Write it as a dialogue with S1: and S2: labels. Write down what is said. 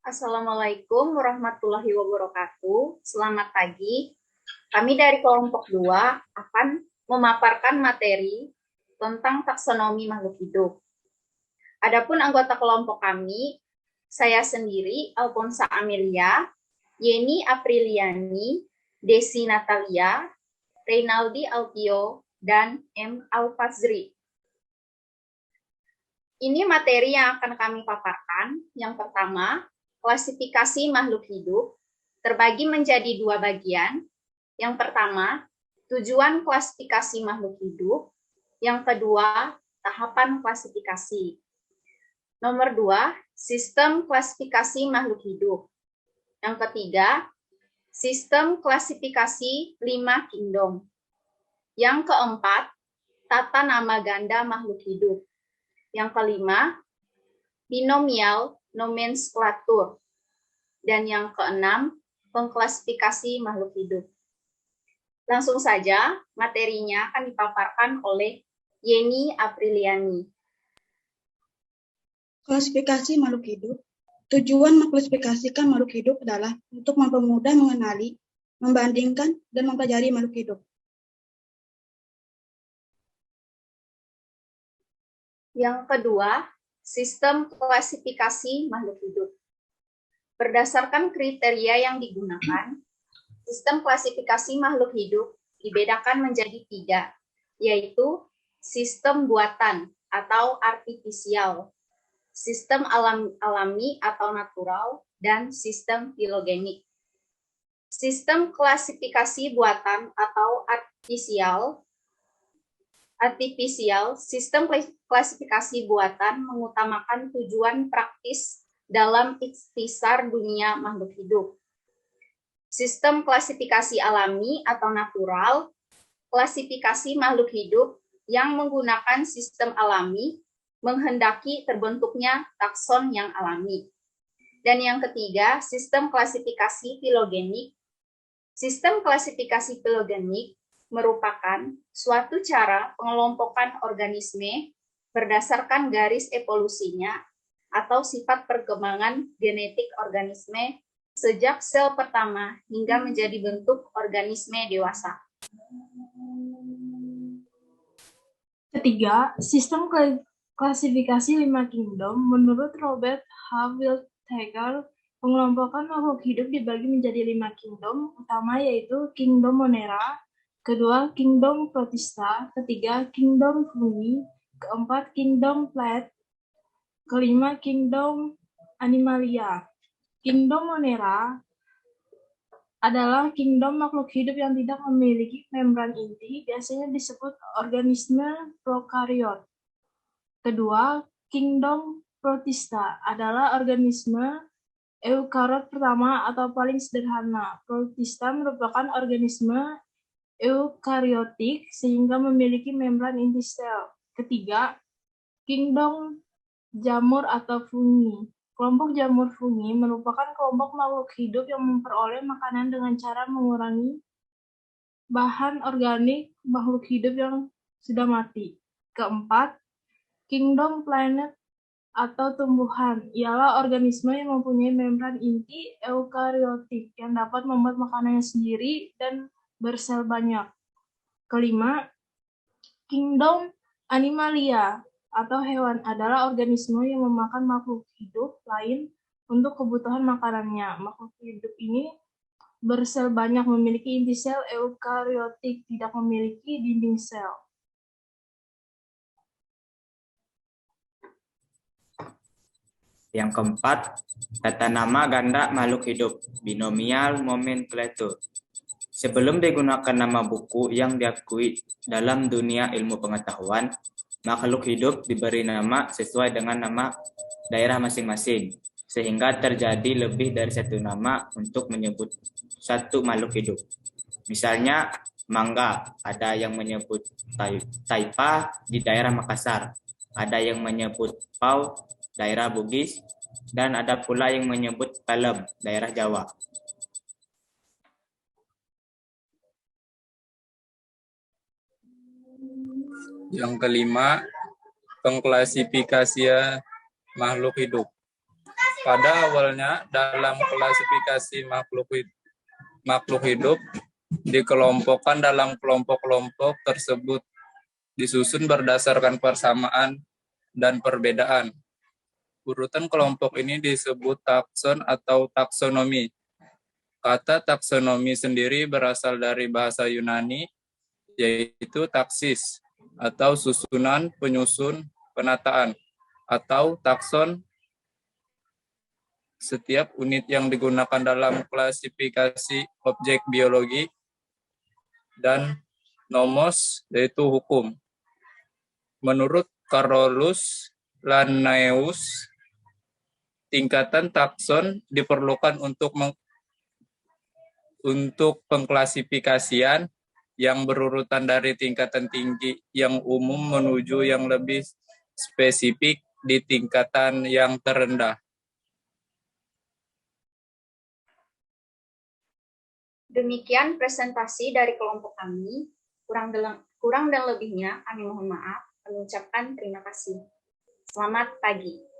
S1: Assalamualaikum warahmatullahi wabarakatuh. Selamat pagi. Kami dari kelompok 2 akan memaparkan materi tentang taksonomi makhluk hidup. Adapun anggota kelompok kami, saya sendiri, Alfonsa Amelia, Yeni Apriliani, Desi Natalia, Reynaldi Altio, dan M. Alfazri. Ini materi yang akan kami paparkan. Yang pertama, klasifikasi makhluk hidup terbagi menjadi 2 bagian. Yang pertama, tujuan klasifikasi makhluk hidup. Yang kedua, tahapan klasifikasi. Nomor 2, sistem klasifikasi makhluk hidup. Yang ketiga, sistem klasifikasi 5 kingdom. Yang keempat, tata nama ganda makhluk hidup. Yang kelima, binomial nomenklatur. Dan yang keenam, pengklasifikasi makhluk hidup. Langsung saja, materinya akan dipaparkan oleh Yeni Apriliani.
S2: Klasifikasi makhluk hidup. Tujuan mengklasifikasikan makhluk hidup adalah untuk mempermudah mengenali, membandingkan, dan mempelajari makhluk hidup.
S1: Yang kedua, sistem klasifikasi makhluk hidup. Berdasarkan kriteria yang digunakan, sistem klasifikasi makhluk hidup dibedakan menjadi 3, yaitu sistem buatan atau artifisial, sistem alami atau natural, dan sistem filogenik. Sistem klasifikasi buatan atau artifisial, sistem klasifikasi buatan mengutamakan tujuan praktis dalam ikhtisar dunia makhluk hidup. Sistem klasifikasi alami atau natural, klasifikasi makhluk hidup yang menggunakan sistem alami menghendaki terbentuknya takson yang alami. Dan yang ketiga, sistem klasifikasi filogenik. Sistem klasifikasi filogenik merupakan suatu cara pengelompokan organisme berdasarkan garis evolusinya atau sifat perkembangan genetik organisme sejak sel pertama hingga menjadi bentuk organisme dewasa.
S3: Ketiga, sistem klasifikasi 5 kingdom. Menurut Robert H. Wiltager, pengelompokan makhluk hidup dibagi menjadi 5 kingdom utama, yaitu kingdom Monera, kedua kingdom Protista, ketiga kingdom Fungi, keempat kingdom Plant, kelima kingdom Animalia. Kingdom Monera adalah kingdom makhluk hidup yang tidak memiliki membran inti, biasanya disebut organisme prokariot. Kedua, kingdom Protista adalah organisme eukariot pertama atau paling sederhana. Protista merupakan organisme eukariotik sehingga memiliki membran inti sel. Ketiga, kingdom jamur atau fungi. Kelompok jamur fungi merupakan kelompok makhluk hidup yang memperoleh makanan dengan cara mengurangi bahan organik makhluk hidup yang sudah mati. Keempat, kingdom planet atau tumbuhan ialah organisme yang mempunyai membran inti eukariotik yang dapat membuat makanannya sendiri dan bersel banyak. Kelima, kingdom Animalia atau hewan adalah organisme yang memakan makhluk hidup lain untuk kebutuhan makanannya. Makhluk hidup ini bersel banyak, memiliki inti sel eukariotik, tidak memiliki dinding sel.
S4: Yang keempat, tata nama ganda makhluk hidup, binomial nomenklatur. Sebelum digunakan nama buku yang diakui dalam dunia ilmu pengetahuan, makhluk hidup diberi nama sesuai dengan nama daerah masing-masing, sehingga terjadi lebih dari satu nama untuk menyebut satu makhluk hidup. Misalnya, mangga, ada yang menyebut taipa di daerah Makassar, ada yang menyebut pau, daerah Bugis, dan ada pula yang menyebut palem, daerah Jawa.
S5: Yang kelima, pengklasifikasian makhluk hidup. Pada awalnya, dalam klasifikasi makhluk hidup dikelompokkan dalam kelompok-kelompok tersebut disusun berdasarkan persamaan dan perbedaan. Urutan kelompok ini disebut takson atau taksonomi. Kata taksonomi sendiri berasal dari bahasa Yunani, yaitu taksis, atau susunan, penyusun, penataan, atau takson. Setiap unit yang digunakan dalam klasifikasi objek biologi, dan nomos, yaitu hukum. Menurut Carolus Linnaeus, tingkatan takson diperlukan untuk pengklasifikasian yang berurutan dari tingkatan tinggi yang umum menuju yang lebih spesifik di tingkatan yang terendah.
S1: Demikian presentasi dari kelompok kami. Kurang dan lebihnya kami mohon maaf. Kami ucapkan terima kasih. Selamat pagi.